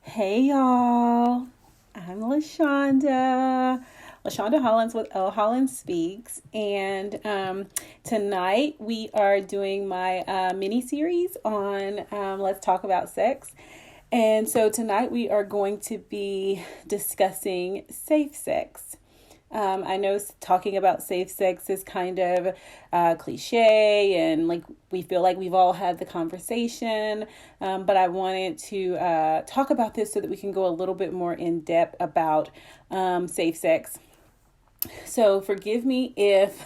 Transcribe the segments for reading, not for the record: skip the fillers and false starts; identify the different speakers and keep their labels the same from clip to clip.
Speaker 1: Hey y'all, I'm LaShonda Hollins with Hollins Speaks, and tonight we are doing my mini series on Let's Talk About Sex. And so tonight we are going to be discussing safe sex. I know talking about safe sex is kind of cliche and like we feel like we've all had the conversation, but I wanted to talk about this so that we can go a little bit more in depth about safe sex. So forgive me if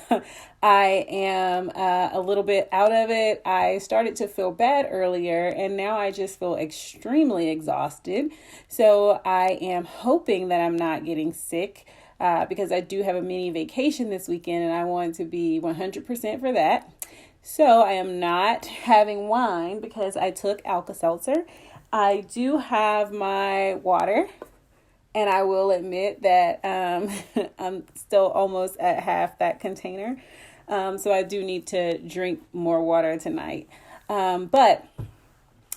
Speaker 1: I am a little bit out of it. I started to feel bad earlier and now I just feel extremely exhausted. So I am hoping that I'm not getting sick because I do have a mini vacation this weekend and I want to be 100% for that. So I am not having wine because I took Alka-Seltzer. I do have my water. And I will admit that I'm still almost at half that container. So I do need to drink more water tonight. But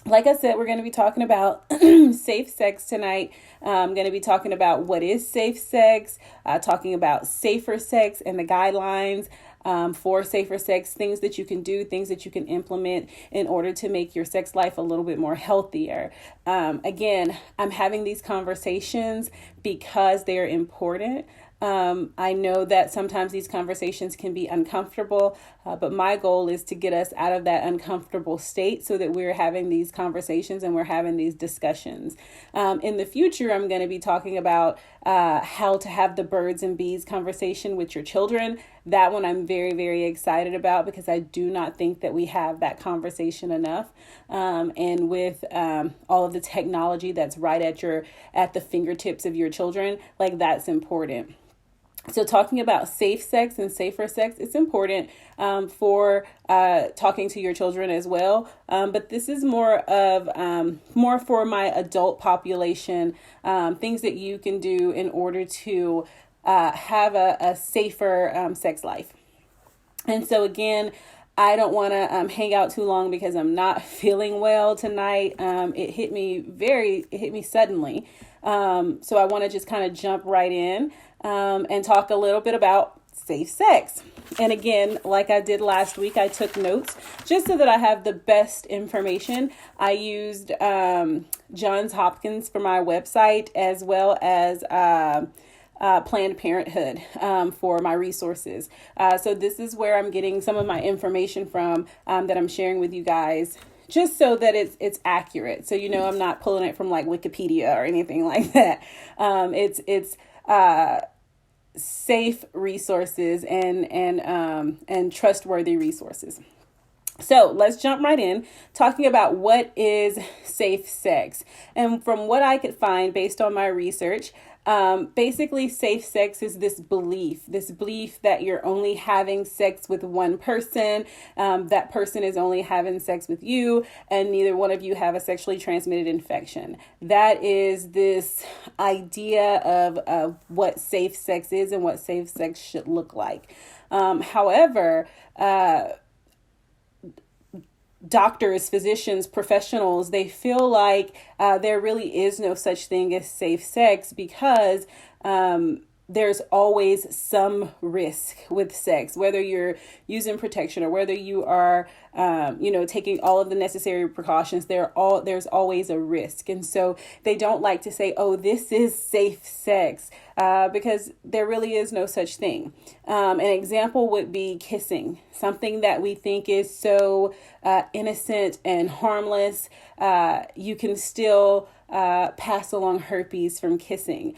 Speaker 1: like I said, we're going to be talking about safe sex tonight. I'm going to be talking about what is safe sex, talking about safer sex and the guidelines for safer sex, things that you can do, things that you can implement in order to make your sex life a little bit more healthier. Again, I'm having these conversations because they're important. I know that sometimes these conversations can be uncomfortable, but my goal is to get us out of that uncomfortable state so that we're having these conversations and we're having these discussions. In the future, I'm going to be talking about how to have the birds and bees conversation with your children. That one I'm very, very excited about because I do not think that we have that conversation enough. And with all of the technology that's right at the fingertips of your children, like that's important. So talking about safe sex and safer sex, it's important for talking to your children as well. But this is more for my adult population, things that you can do in order to have a safer sex life. And so again, I don't want to hang out too long because I'm not feeling well tonight. It hit me suddenly. So I want to just kind of jump right in and talk a little bit about safe sex. And again, like I did last week, I took notes just so that I have the best information. I used Johns Hopkins for my website as well as Planned Parenthood for my resources. So this is where I'm getting some of my information from that I'm sharing with you guys, just so that it's accurate. So I'm not pulling it from like Wikipedia or anything like that. It's safe resources and trustworthy resources. So let's jump right in talking about what is safe sex. And from what I could find based on my research, basically safe sex is this belief that you're only having sex with one person, that person is only having sex with you, and neither one of you have a sexually transmitted infection. That is this idea of what safe sex is and what safe sex should look like. However, doctors, physicians, professionals, they feel like there really is no such thing as safe sex because there's always some risk with sex, whether you're using protection or whether you are, taking all of the necessary precautions. There's always a risk. And so they don't like to say, oh, this is safe sex, because there really is no such thing. An example would be kissing, something that we think is so innocent and harmless. You can still pass along herpes from kissing.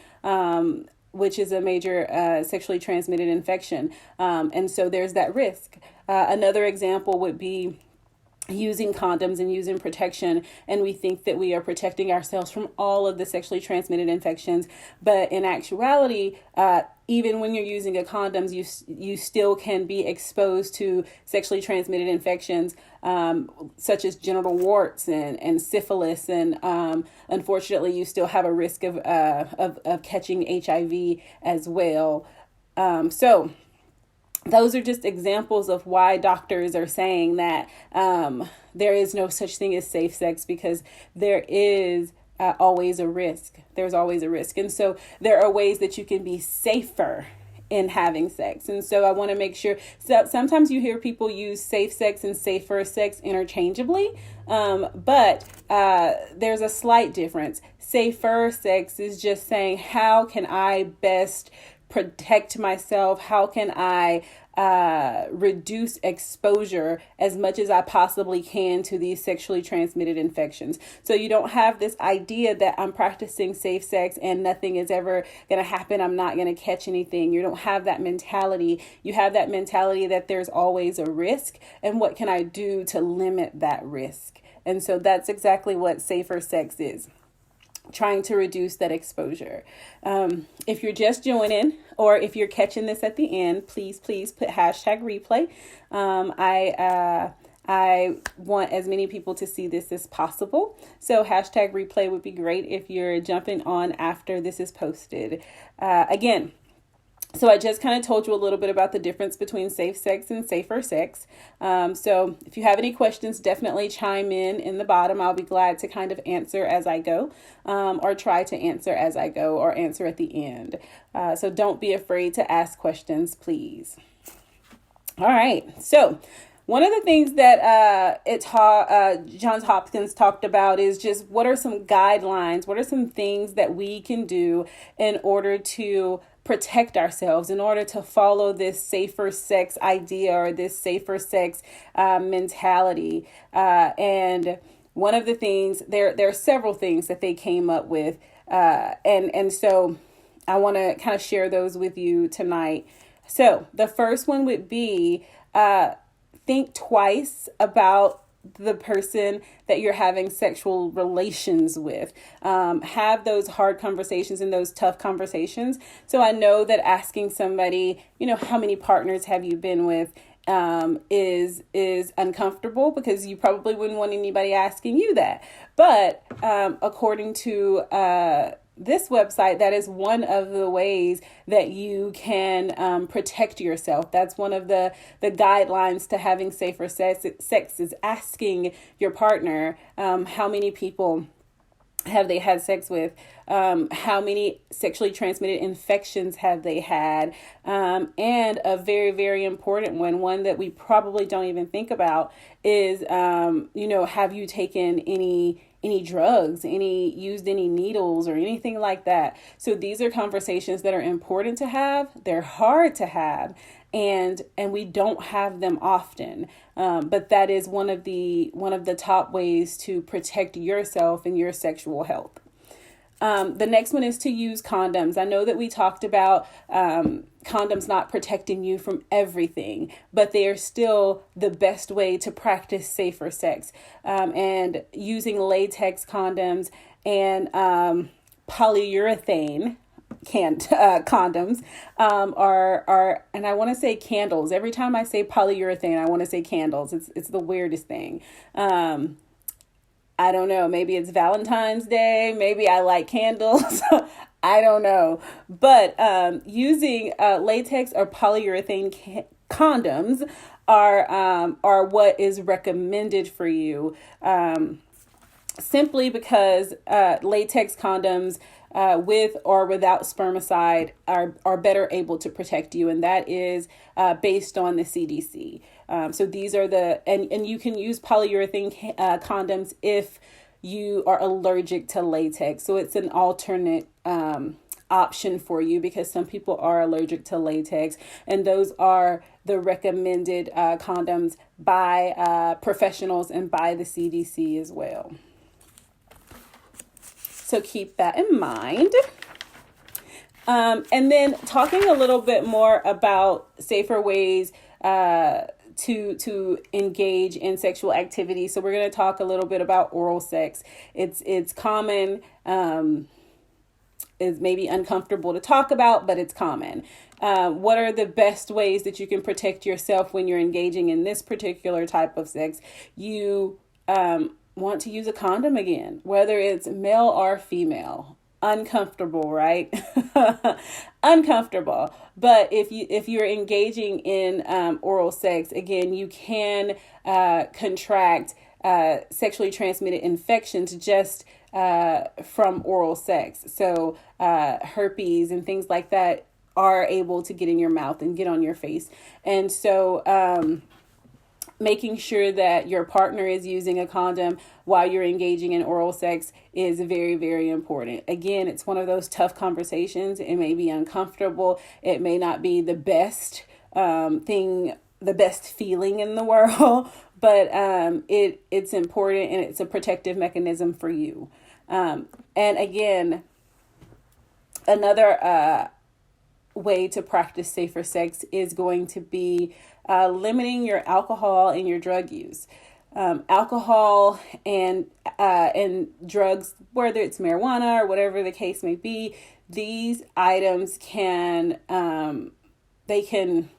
Speaker 1: Which is a major sexually transmitted infection. And so there's that risk. Another example would be using condoms and using protection, and we think that we are protecting ourselves from all of the sexually transmitted infections, but in actuality, even when you're using a condom, you still can be exposed to sexually transmitted infections, such as genital warts and syphilis, and unfortunately, you still have a risk of catching HIV as well. So those are just examples of why doctors are saying that there is no such thing as safe sex, because there is always a risk. There's always a risk. And so there are ways that you can be safer in having sex. And so I want to make sure, so sometimes you hear people use safe sex and safer sex interchangeably, but there's a slight difference. Safer sex is just saying, how can I best protect myself? How can I reduce exposure as much as I possibly can to these sexually transmitted infections? So you don't have this idea that I'm practicing safe sex and nothing is ever going to happen. I'm not going to catch anything. You don't have that mentality. You have that mentality that there's always a risk, and what can I do to limit that risk? And so that's exactly what safer sex is. Trying to reduce that exposure. If you're just joining, or if you're catching this at the end, please put hashtag replay. I want as many people to see this as possible. So hashtag replay would be great if you're jumping on after this is posted. Again, so I just kind of told you a little bit about the difference between safe sex and safer sex. So if you have any questions, definitely chime in the bottom. I'll be glad to kind of answer as I go, or try to answer as I go, or answer at the end. So don't be afraid to ask questions, please. All right. So one of the things that Johns Hopkins talked about is just what are some guidelines, what are some things that we can do in order to protect ourselves, in order to follow this safer sex idea or this safer sex mentality. And one of the things, there are several things that they came up with. And so I want to kind of share those with you tonight. So the first one would be think twice about the person that you're having sexual relations with. Have those hard conversations and those tough conversations. So I know that asking somebody, how many partners have you been with, is uncomfortable, because you probably wouldn't want anybody asking you that. But according to this website, that is one of the ways that you can protect yourself. That's one of the guidelines to having safer sex is asking your partner, how many people have they had sex with? How many sexually transmitted infections have they had? And a very, very important one that we probably don't even think about is, have you taken any drugs, used any needles or anything like that? So these are conversations that are important to have. They're hard to have, and we don't have them often. But that is one of the top ways to protect yourself and your sexual health. The next one is to use condoms. I know that we talked about condoms not protecting you from everything, but they are still the best way to practice safer sex. And using latex condoms and polyurethane condoms are, and I want to say candles. Every time I say polyurethane, I want to say candles. It's the weirdest thing. I don't know. Maybe it's Valentine's Day. Maybe I like candles. I don't know. But using latex or polyurethane condoms are what is recommended for you. Simply because latex condoms with or without spermicide are better able to protect you, and that is based on the CDC. So these are and you can use polyurethane condoms if you are allergic to latex. So it's an alternate option for you, because some people are allergic to latex, and those are the recommended condoms by professionals and by the CDC as well. So keep that in mind. And then talking a little bit more about safer ways to engage in sexual activity. So we're going to talk a little bit about oral sex. It's common. It's maybe uncomfortable to talk about, but it's common. What are the best ways that you can protect yourself when you're engaging in this particular type of sex? You want to use a condom again, whether it's male or female. Uncomfortable, right? Uncomfortable. But if you're engaging in oral sex, again, you can contract sexually transmitted infections just from oral sex. So herpes and things like that are able to get in your mouth and get on your face. And so making sure that your partner is using a condom while you're engaging in oral sex is very, very important. Again, it's one of those tough conversations. It may be uncomfortable. It may not be the best the best feeling in the world, but it's important, and it's a protective mechanism for you. And again, another way to practice safer sex is going to be limiting your alcohol and your drug use. Alcohol and drugs, whether it's marijuana or whatever the case may be, these items can they can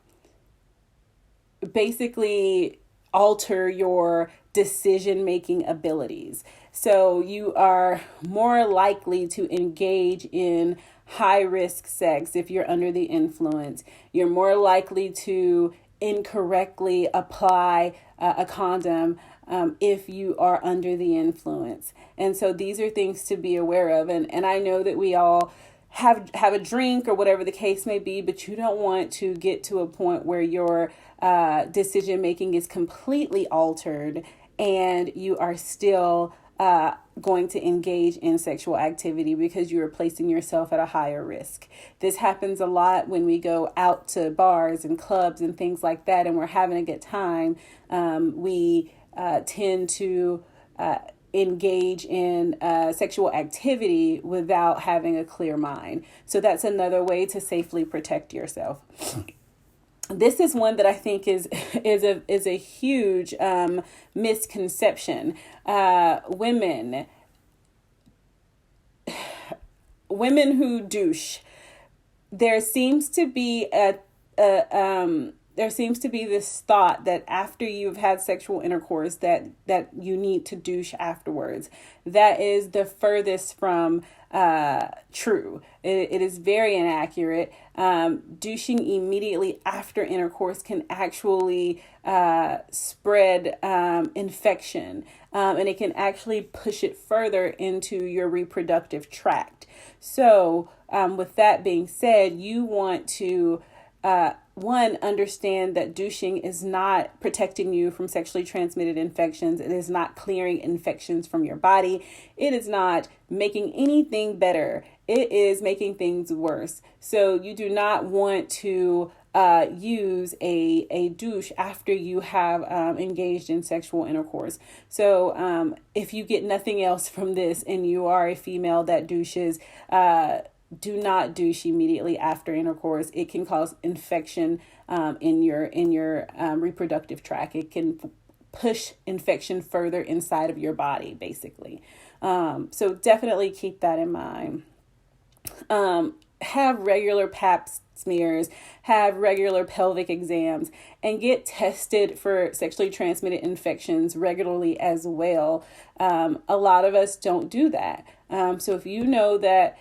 Speaker 1: basically alter your decision-making abilities. So you are more likely to engage in high-risk sex if you're under the influence. You're more likely to incorrectly apply a condom if you are under the influence. And so these are things to be aware of. And I know that we all have a drink or whatever the case may be, but you don't want to get to a point where your decision making is completely altered and you are still going to engage in sexual activity because you are placing yourself at a higher risk. This happens a lot when we go out to bars and clubs and things like that, and we're having a good time. We tend to engage in sexual activity without having a clear mind. So that's another way to safely protect yourself. This is one that I think is a huge misconception. Women who douche, there seems to be this thought that after you've had sexual intercourse that you need to douche afterwards. That is the furthest from true. It is very inaccurate. Douching immediately after intercourse can actually spread infection, and it can actually push it further into your reproductive tract. So with that being said, you want to understand that douching is not protecting you from sexually transmitted infections. It is not clearing infections from your body. It is not making anything better. It is making things worse. So you do not want to use a douche after you have engaged in sexual intercourse. So if you get nothing else from this and you are a female that douches, do not douche immediately after intercourse. It can cause infection in your reproductive tract. It can push infection further inside of your body, basically. So definitely keep that in mind. Have regular pap smears, have regular pelvic exams, and get tested for sexually transmitted infections regularly as well. A lot of us don't do that. So if you know that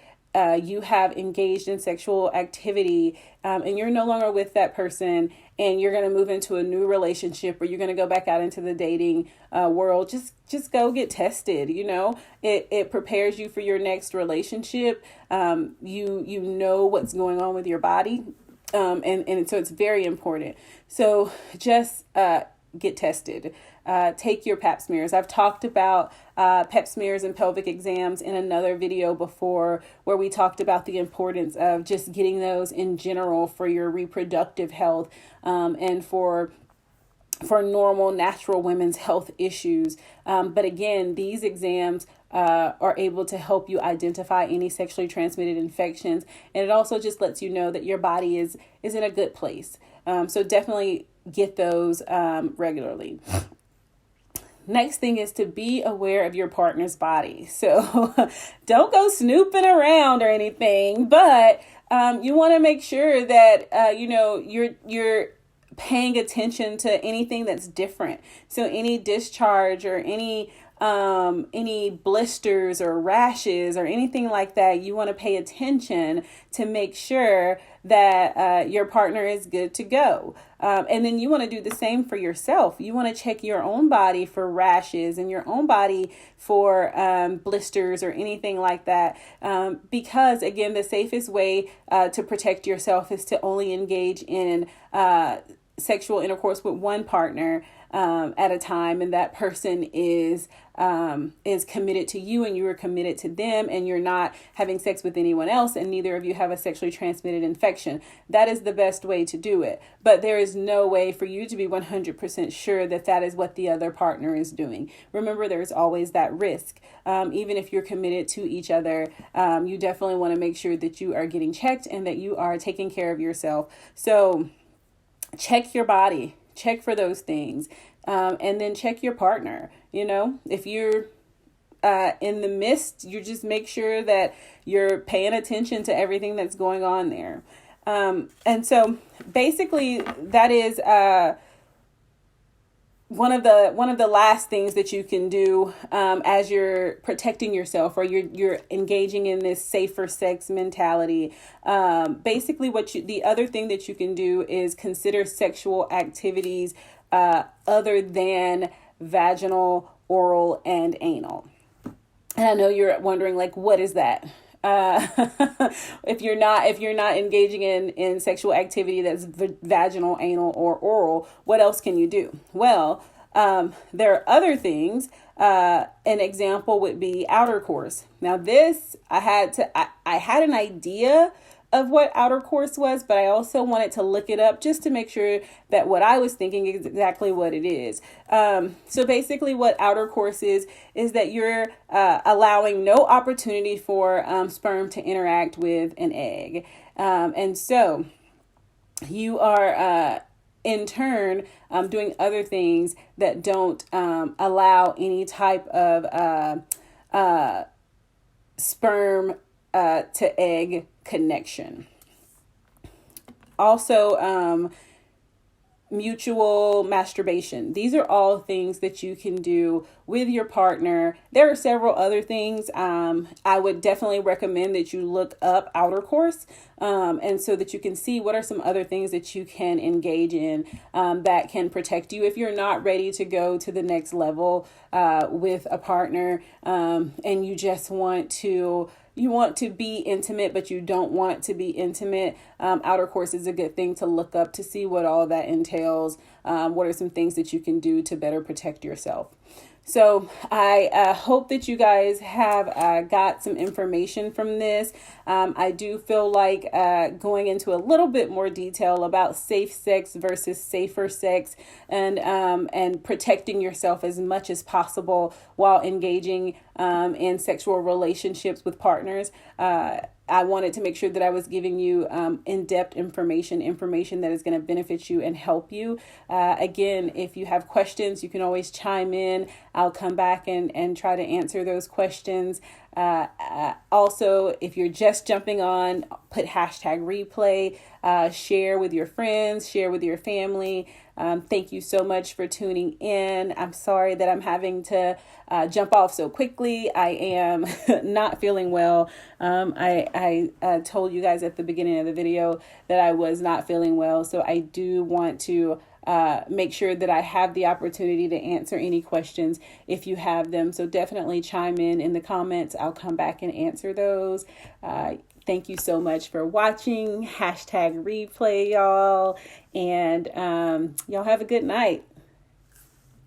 Speaker 1: you have engaged in sexual activity and you're no longer with that person and you're going to move into a new relationship or you're going to go back out into the dating world, just go get tested. You know, it prepares you for your next relationship. You know what's going on with your body. And so it's very important. So just get tested. Take your pap smears. I've talked about pap smears and pelvic exams in another video before, where we talked about the importance of just getting those in general for your reproductive health and for normal, natural women's health issues. But again, these exams are able to help you identify any sexually transmitted infections. And it also just lets you know that your body is in a good place. So definitely get those regularly. Next thing is to be aware of your partner's body. So don't go snooping around or anything, but you want to make sure that you're paying attention to anything that's different. So any discharge or any any blisters or rashes or anything like that, you want to pay attention to make sure that your partner is good to go. And then you want to do the same for yourself. You want to check your own body for rashes and your own body for blisters or anything like that. Because, again, the safest way to protect yourself is to only engage in sexual intercourse with one partner at a time, and that person is committed to you, and you are committed to them, and you're not having sex with anyone else, and neither of you have a sexually transmitted infection. That is the best way to do it. But there is no way for you to be 100% sure that that is what the other partner is doing. Remember, there's always that risk. Even if you're committed to each other, you definitely want to make sure that you are getting checked and that you are taking care of yourself. So check your body. Check for those things. And then check your partner. You know, if you're in the midst, you just make sure that you're paying attention to everything that's going on there. And so basically that is one of the last things that you can do as you're protecting yourself, or you're engaging in this safer sex mentality. Basically, the other thing that you can do is consider sexual activities other than vaginal, oral, and anal. And I know you're wondering, like, what is that? If you're not engaging in sexual activity that's vaginal, anal, or oral, what else can you do? Well, there are other things. An example would be outer course. Now this, I had an idea of what outer course was, but I also wanted to look it up just to make sure that what I was thinking is exactly what it is. So basically what outer course is that you're allowing no opportunity for sperm to interact with an egg. And so you are in turn doing other things that don't allow any type of sperm to egg connection. Also, mutual masturbation. These are all things that you can do with your partner. There are several other things. I would definitely recommend that you look up outer course, and so that you can see what are some other things that you can engage in that can protect you if you're not ready to go to the next level with a partner, and you just want to be intimate, but you don't want to be intimate. Outer course is a good thing to look up to see what all that entails. What are some things that you can do to better protect yourself? So I hope that you guys have got some information from this. I do feel like going into a little bit more detail about safe sex versus safer sex, and protecting yourself as much as possible while engaging in sexual relationships with partners. I wanted to make sure that I was giving you in-depth information that is going to benefit you and help you. Again, if you have questions, you can always chime in. I'll come back and try to answer those questions. Also, if you're just jumping on, put #replay, share with your friends, share with your family. Thank you so much for tuning in. I'm sorry that I'm having to jump off so quickly. I am not feeling well. I told you guys at the beginning of the video that I was not feeling well. So I do want to make sure that I have the opportunity to answer any questions if you have them. So definitely chime in the comments. I'll come back and answer those. Thank you so much for watching. #replay, y'all. And y'all have a good night.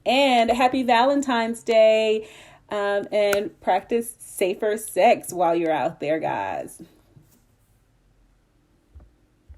Speaker 1: And happy Valentine's Day. And practice safer sex while you're out there, guys.